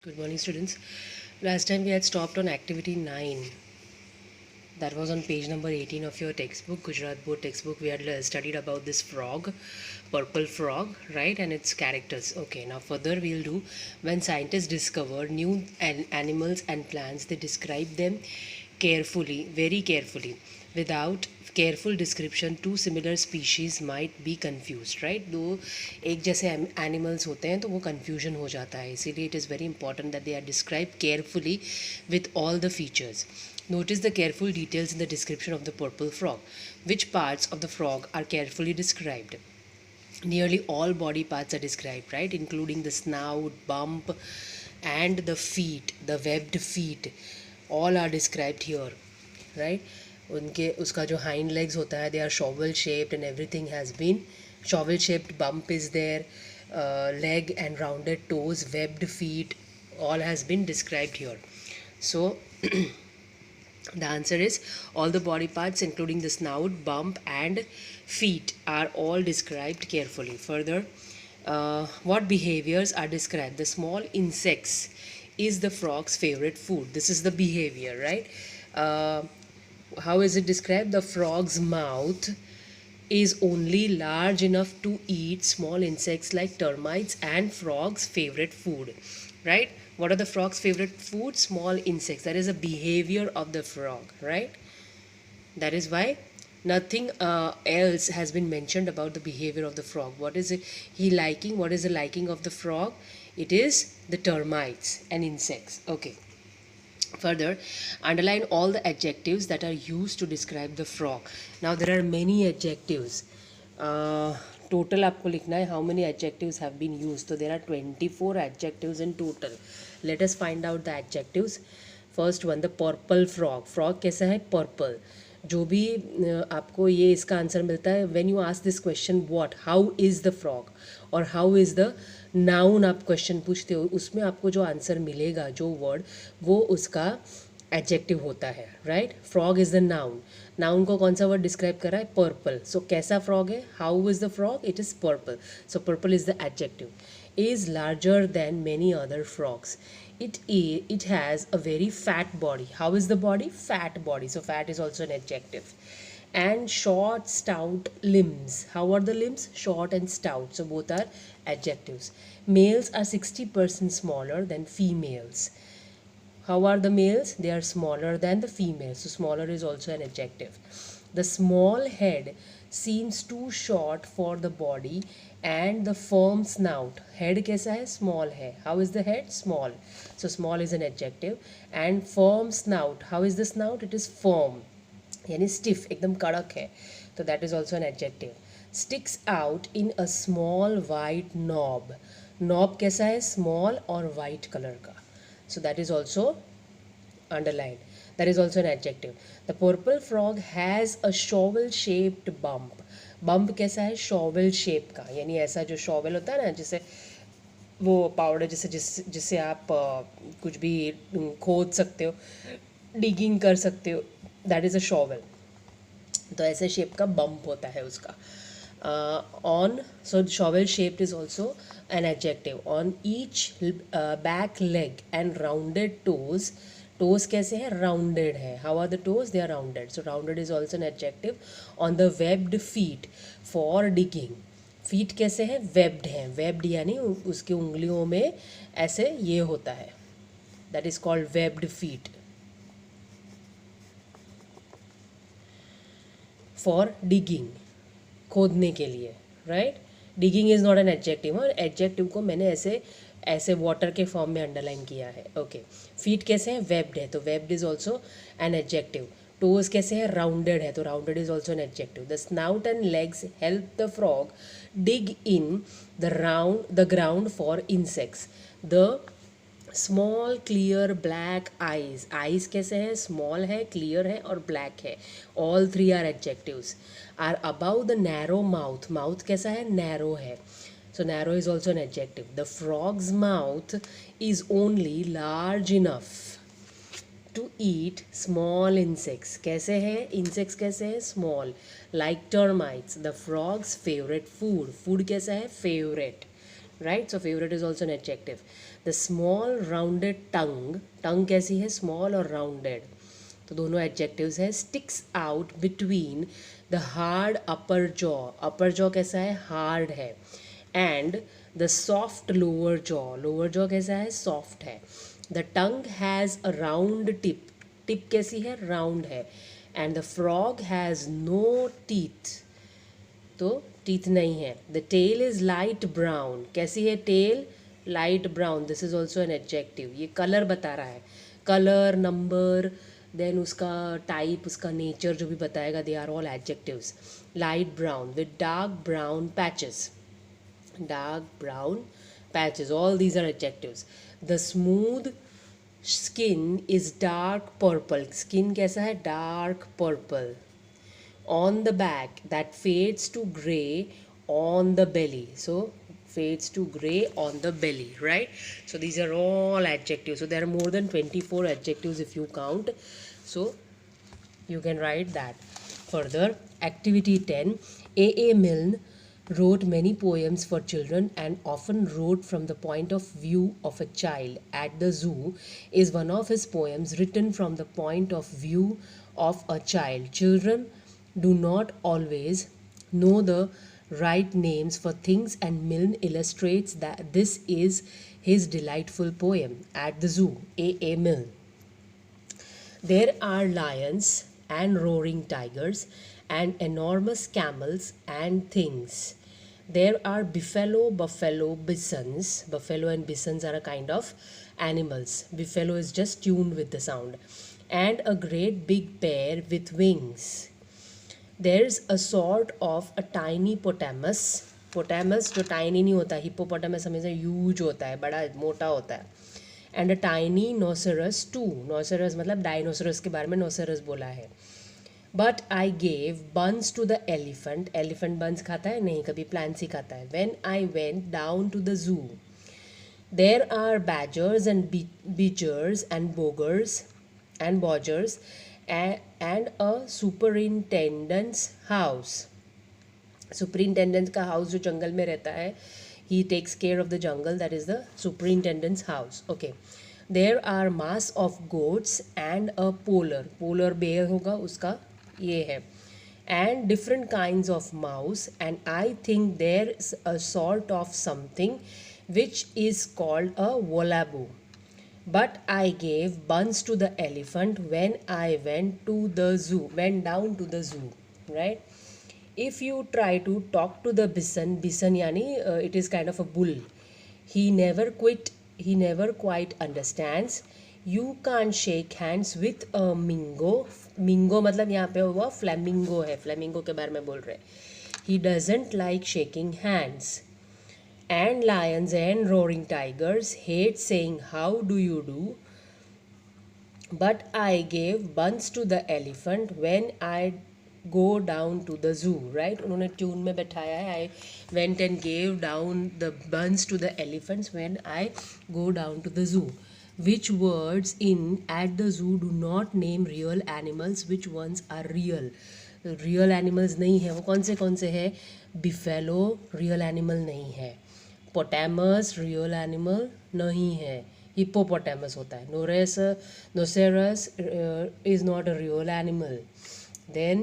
Good morning, students. Last time we had stopped on activity 9. That was on page number 18 of your textbook, Gujarat Board textbook. We had studied about this frog, purple frog, right, and its characters. Okay, now further we'll do when scientists discover new animals and plants, they describe them carefully, very carefully. Without careful description, two similar species might be confused, right? दो एक जैसे animals होते हैं तो वो confusion हो जाता है, इसीलिए it is very important that they are described carefully with all the features. Notice the careful details in the description of the purple frog. Which parts of the frog are carefully described? Nearly all body parts are described, right, including the snout, bump, and the feet, the webbed feet. All are described here, right? उनके उसका जो hind legs होता है, they are shovel shaped and everything has been shovel shaped. Bump is there, leg and rounded toes, webbed feet, all has been described here. So the answer is all the body parts, including the snout, bump, and feet, are all described carefully. Further, what behaviors are described? The small insects is the frog's favorite food. This is the behavior, right? How is it described? The frog's mouth is only large enough to eat small insects like termites and frog's favorite food, right? What are the frog's favorite food? Small insects. That is a behavior of the frog, right? That is why nothing else has been mentioned about the behavior of the frog. What is it he liking? What is the liking of the frog? It is the termites and insects. Okay. Further, underline all the adjectives that are used to describe the frog. Now there are many adjectives. Total आपको लिखना है how many adjectives have been used. So there are 24 adjectives in total. Let us find out the adjectives. First one, the purple frog. Frog कैसा है? Purple. जो भी आपको ये इसका आंसर मिलता है when you ask this question what, how is the frog और how is the noun, आप क्वेश्चन पूछते हो उसमें आपको जो आंसर मिलेगा, जो वर्ड, वो उसका एडजेक्टिव होता है, right? Frog is the noun. Noun को कौन सा वर्ड डिस्क्राइब कर रहा है? पर्पल. सो कैसा फ्रॉग है? How is the frog? It is purple. So purple is the adjective. Is larger than many other frogs. It has a very fat body. How is the body? Fat body. So fat is also an adjective. And short stout limbs. How are the limbs? Short and stout. So both are adjectives. Males are 60% smaller than females. How are the males? They are smaller than the females. So smaller is also an adjective. The small head seems too short for the body and the firm snout. Head कैसा है? Small है. How is the head? Small. So small is an adjective. And firm snout. How is the snout? It is firm. यानी stiff, एकदम कड़क है. So that is also an adjective. Sticks out in a small white knob. Knob कैसा है? Small और white color का. So that is also underlined. That is also an adjective. The purple frog has a shovel shaped bump. Bump कैसा है? shovel shape का, यानी ऐसा जो shovel होता है ना, जिसे वो पाउडर जिससे आप कुछ भी खोद सकते हो, डिगिंग कर सकते हो, दैट इज़ अ शॉवल. तो ऐसे शेप का बम्प होता है उसका. On, so shovel shaped is also an adjective. On each back leg and rounded toes. Toes कैसे हैं? राउंडेड है. How are the toes? They are rounded. So rounded is also an adjective. On the webbed feet for digging. Feet कैसे हैं? Webbed हैं. Webbed यानी उसकी उंगलियों में ऐसे ये होता है, that is called webbed feet. For digging, खोदने के लिए, right? Digging is not an adjective. और एडजेक्टिव को मैंने ऐसे ऐसे वाटर के फॉर्म में अंडरलाइन किया है. ओके. फीट कैसे हैं? वेब्ड है, तो webbed is also an adjective. Toes कैसे हैं? राउंडेड है, तो rounded is also an adjective. The snout and legs help the frog dig in the ground for insects. The small clear black eyes. Eyes कैसे हैं? Small है, clear है और black है. All three are adjectives. Are about the narrow mouth. Mouth कैसा है? Narrow है. So narrow is also an adjective. The frog's mouth is only large enough to eat small insects. कैसे हैं? Insects कैसे हैं? Small. Like termites. The frog's favorite food. Food कैसा है? Favorite. Right? So favorite is also an adjective. The small rounded tongue, tongue कैसी है, small और rounded, तो दोनों एडजेक्टिव्स है. Sticks out between the hard upper jaw कैसा है, हार्ड है. And the soft lower jaw कैसा है, सॉफ्ट है. The tongue has a round tip, tip कैसी है, राउंड है. And the frog has no teeth, तो टीथ नहीं है. The tail is light brown, कैसी है tail, light brown. This is also an adjective. ये कलर बता रहा है, कलर, नंबर, देन उसका टाइप, उसका नेचर जो भी बताएगा, they are all adjectives. Light brown with dark brown patches, dark brown patches, all these are adjectives. The smooth skin is dark purple, skin कैसा है, dark purple. On the back, that fades to gray on the belly, so fades to gray on the belly, right? So these are all adjectives. So there are more than 24 adjectives if you count, so you can write that. Further, activity 10, A Milne wrote many poems for children and often wrote from the point of view of a child at the zoo. Is one of his poems written from the point of view of a child. Children do not always know the right names for things, and Milne illustrates that this is his delightful poem, At the Zoo. A. Milne. There are lions and roaring tigers and enormous camels and things. There are buffalo, bisons. Buffalo and bisons are a kind of animals. Buffalo is just tuned with the sound. And a great big bear with wings. There's a sort of a tiny potamus, potamus जो tiny नहीं होता, hippopotamus हमेशा huge होता है, बड़ा मोटा होता है. And a tiny rhinoceros too, rhinoceros मतलब डायनोसरस के बारे में rhinoceros बोला है. But I gave buns to the elephant, elephant buns खाता है नहीं, कभी plants ही खाता है. When I went down to the zoo, there are badgers and beagers and bodgers and a superintendent's house. Superintendent का house जो जंगल में रहता है, he takes care of the jungle, that is the superintendent's house. Okay. There are mass of goats and a polar bear होगा, उसका ये है. And different kinds of mouse, and I think there's a sort of something which is called a wallaby. But I gave buns to the elephant when I went down to the zoo, right? If you try to talk to the bison yani it is kind of a bull. He never quite understands. You can't shake hands with a mingo. Mingo मतलब यहाँ पे हुआ flamingo है, flamingo के बारे में बोल रहे. He doesn't like shaking hands. And lions and roaring tigers hate saying how do you do. But I gave buns to the elephant when I go down to the zoo, right? उन्होंने tune में बैठाया है. I went and gave down the buns to the elephants when I go down to the zoo. Which words in at the zoo do not name real animals? Which ones are real? Real animals नहीं है, वो कौन से है? Buffalo real animal नहीं है. Potamus real animal नहीं है, हिप्पोपोटामस होता है. Noceros is not a real animal. Then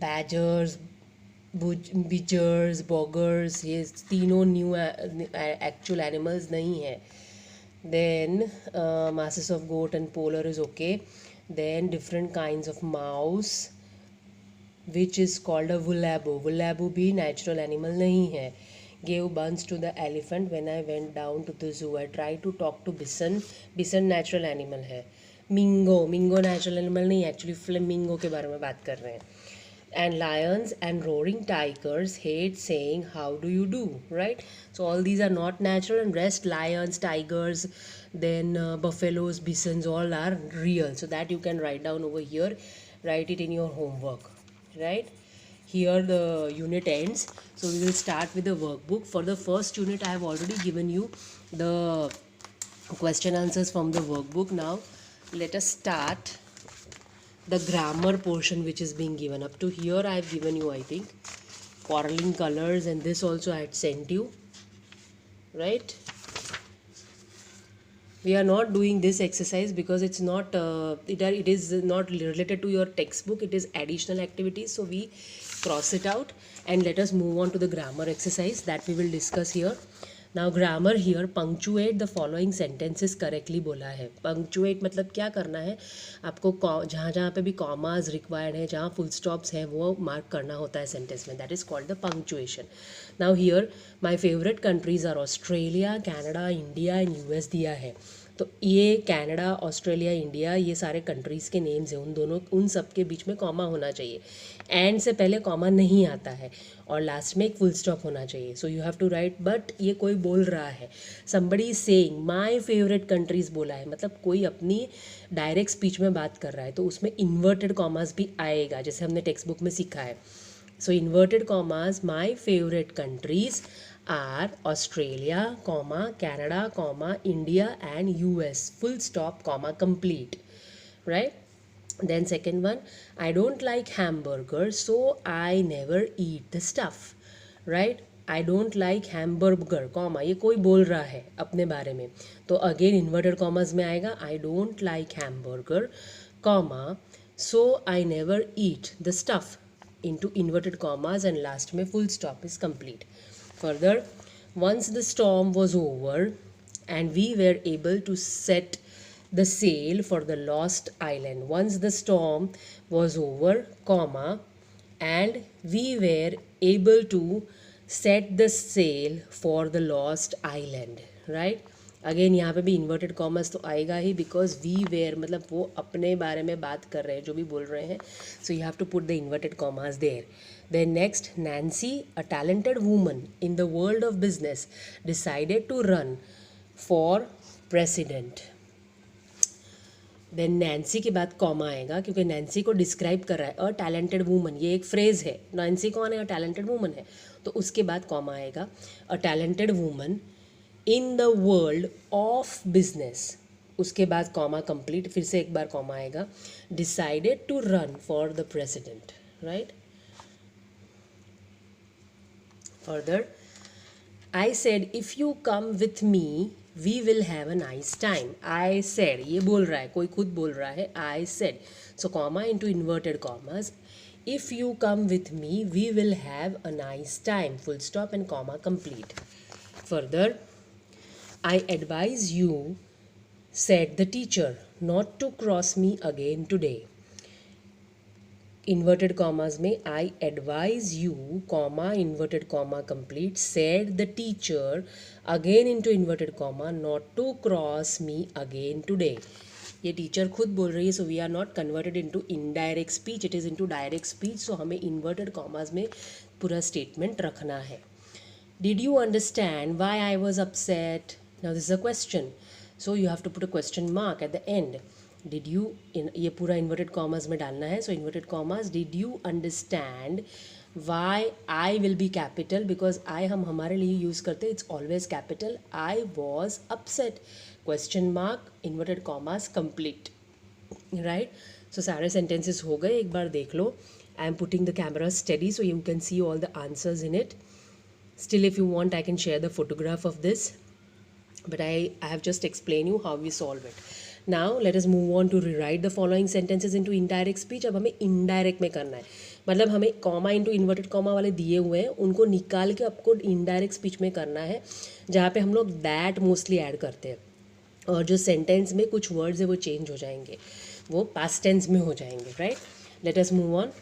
badgers, beegers, boggers, ये तीनों न्यू एक्चुअल एनिमल्स नहीं है. Then masses of goat and polar is okay. Then different kinds of mouse which is called a woolabo. Woolabo भी natural animal नहीं है. Gave buns to the elephant when I went down to the zoo. I tried to talk to bison. Bison natural animal है. Mingo natural animal नहीं, actually flamingo के बारे में बात कर रहे हैं. And lions and roaring tigers hate saying how do you do, right? So all these are not natural, and rest lions, tigers, then buffaloes, bisons, all are real. So that you can write down over here. Write it in your homework, right? Here the unit ends. So we will start with the workbook. For the first unit I have already given you the question answers from the workbook. Now let us start the grammar portion which is being given. Up to here I have given you, I think, quarreling colors, and this also I had sent you, right? We are not doing this exercise because it's not it is not related to your textbook. It is additional activities, so we cross it out and let us move on to the grammar exercise that we will discuss here. Now grammar here, punctuate the following sentences correctly बोला है. punctuate मतलब क्या करना है आपको, जहाँ जहाँ पे भी कॉमाज रिक्वायर्ड है, जहाँ फुल स्टॉप्स हैं, वो मार्क करना होता है सेंटेंस में. That is called the punctuation. Now here my favourite countries are Australia, Canada, India and US दिया है. तो ये कनाडा, ऑस्ट्रेलिया, इंडिया, ये सारे कंट्रीज़ के नेम्स हैं. उन सब के बीच में कॉमा होना चाहिए. एंड से पहले कॉमा नहीं आता है और लास्ट में एक फुल स्टॉप होना चाहिए. So you have to write. But ये कोई बोल रहा है, somebody is saying my favourite countries बोला है, मतलब कोई अपनी डायरेक्ट स्पीच में बात कर रहा है, तो उसमें इन्वर्टेड कॉमास भी आएगा, जैसे हमने टेक्स्ट बुक में सीखा है. So inverted commas, my favourite countries are Australia, comma, Canada, comma, India and US, full stop, comma, complete, right? Then second one, I don't like hamburger, so I never eat the stuff, right? I don't like hamburger, comma, ये कोई बोल रहा है अपने बारे में, तो again inverted commas में आएगा. I don't like hamburger, comma, so I never eat the stuff, into inverted commas and last में full stop is complete. Further, once the storm was over and we were able to set the sail for the lost island. Once the storm was over, comma, and we were able to set the sail for the lost island, right? Again यहाँ पे भी inverted commas तो आएगा ही, because we where मतलब वो अपने बारे में बात कर रहे हैं, जो भी बोल रहे हैं. So you have to put the inverted commas there. Then next, Nancy, a talented woman in the world of business, decided to run for president. Then Nancy के बाद कॉमा आएगा, क्योंकि नैन्सी को डिस्क्राइब कर रहा है. अ टैलेंटेड वूमन, ये एक फ्रेज है. नैन्सी कौन है? अ टैलेंटेड वूमन है, तो उसके बाद कॉमा आएगा. A talented woman in the world of business, उसके बाद कॉमा कंप्लीट, फिर से एक बार कॉमा आएगा. Decided to run for the president, right? Further, I said if you come with me we will have a nice time. I said, ये बोल रहा है, कोई खुद बोल रहा है. I said, so comma into inverted commas, if you come with me we will have a nice time, full stop and comma complete. Further, I advise you, said the teacher, not to cross me again today. Inverted commas में I advise you, comma, inverted comma complete, said the teacher, again into inverted comma, not to cross me again today. ये teacher खुद बोल रही है, so we are not converted into indirect speech, it is into direct speech. So हमें inverted commas में पूरा statement रखना है. Did you understand why I was upset? Now this is a question, so you have to put a question mark at the end. Did you, ये पूरा inverted commas में डालना है. So inverted commas, did you understand why I will be capital, because I हम हमारे लिए use करते हैं, it's always capital. I was upset, question mark, inverted commas complete, right? So सारे सेंटेंसेस हो गए, एक बार देख लो. I am putting the camera study so you can see all the answers in it. Still, if you want, I can share the photograph of this, but I have just explained you how we solve it. Now let us move on to rewrite the following sentences into indirect speech. अब हमें indirect में करना है, मतलब हमें comma into inverted comma वाले दिए हुए हैं, उनको निकाल के आपको इनडायरेक्ट स्पीच में करना है, जहाँ पे हम लोग दैट मोस्टली ऐड करते हैं, और जो सेंटेंस में कुछ वर्ड्स है वो चेंज हो जाएंगे, वो पास्ट टेंस में हो जाएंगे, right? Let us move on.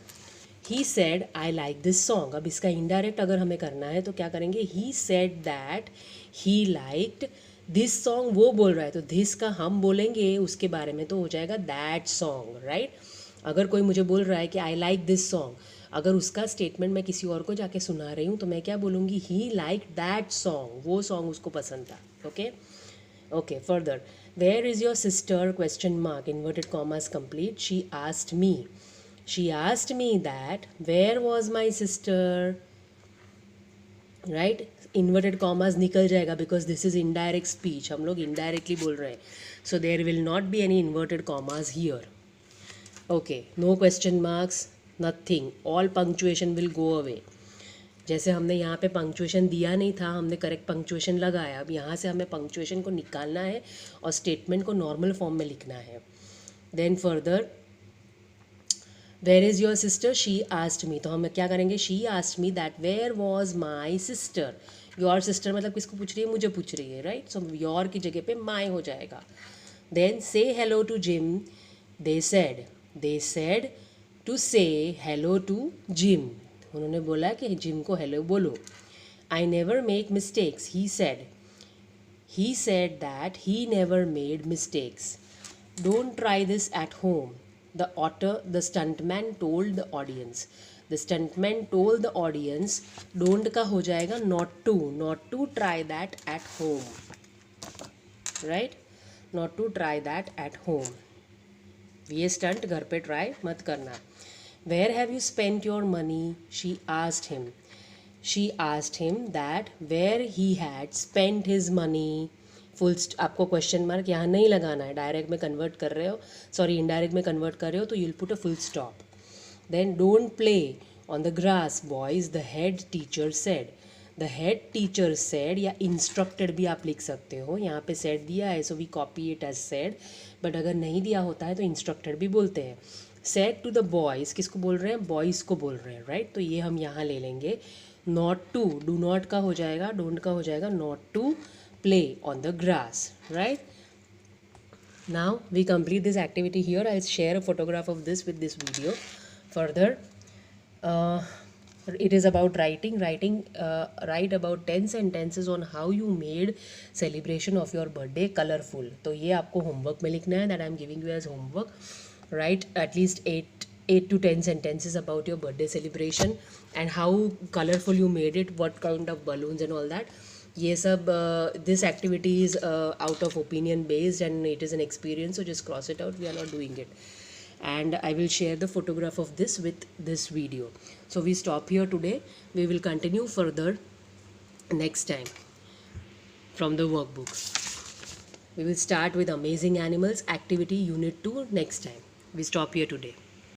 He said I like this song. अब इसका इनडायरेक्ट अगर हमें करना है तो क्या करेंगे? ही said that he liked this song, वो बोल रहा है, तो दिस का हम बोलेंगे उसके बारे में, तो हो जाएगा दैट सॉन्ग, राइट? अगर कोई मुझे बोल रहा है कि आई लाइक दिस सॉन्ग, अगर उसका स्टेटमेंट मैं किसी और को जाके सुना रही हूँ तो मैं क्या बोलूँगी? ही लाइक दैट सॉन्ग, वो सॉन्ग उसको पसंद था. Okay okay. Further, where is your sister, question mark, inverted commas complete. She asked me, she asked me that where was my sister, right? Inverted commas निकल जाएगा because this is indirect speech, हम लोग indirectly बोल रहे हैं, so there will not be any inverted commas here. Okay, no question marks, nothing, all punctuation will go away. जैसे हमने यहाँ पे पंक्चुएशन दिया नहीं था, हमने करेक्ट पंक्चुएशन लगाया, अब यहाँ से हमें पंक्चुएशन को निकालना है और स्टेटमेंट को नॉर्मल फॉर्म में लिखना है. Then further, where is your sister, she asked me. तो हम क्या करेंगे, she asked me that where was my sister. Your sister मतलब किसको पूछ रही है, मुझे पूछ रही है, राइट. सो योर की जगह पे माई हो जाएगा. Then say hello to Jim, they said to say hello to Jim. उन्होंने बोला कि जिम को हेलो बोलो. I never make mistakes, he said that he never made mistakes. Don't try this at home, the stuntman told the audience. The stuntman told the audience. Don't का हो जाएगा not to try that at home, right. Not to try that at home. ये stunt घर पे try मत करना. Where have you spent your money, she asked him that where he had spent his money. आपको question mark यहाँ नहीं लगाना है, डायरेक्ट में कन्वर्ट कर रहे हो, सॉरी इनडायरेक्ट में कन्वर्ट कर रहे हो, तो you will put a full stop. Then don't play on the grass boys, the head teacher said. The head teacher said या इंस्ट्रक्टेड भी आप लिख सकते हो. यहाँ पे सेड दिया है, so we copy it as said, but अगर नहीं दिया होता है तो इंस्ट्रक्टेड भी बोलते हैं. सेड टू द बॉयज़, किसको बोल रहे हैं, बॉयज़ को बोल रहे हैं, राइट. तो ये हम यहाँ ले लेंगे. नॉट टू, डू नॉट का हो जाएगा, डोंट का हो जाएगा, not to play on the grass, right. Now we complete this activity here. I'll share a photograph of this with this video. Further, it is about writing. Write about 10 sentences on how you made celebration of your birthday colorful. तो ये आपको homework में लिखना है, that I am giving you as homework. Write at least 8 to 10 sentences about your birthday celebration and how colorful you made it, what kind of balloons and all that. ये सब this activity is out of opinion based and it is an experience, so just cross it out, we are not doing it. And I will share the photograph of this with this video. So we stop here today, we will continue further next time from the workbooks. We will start with amazing animals activity unit 2 next time. We stop here today.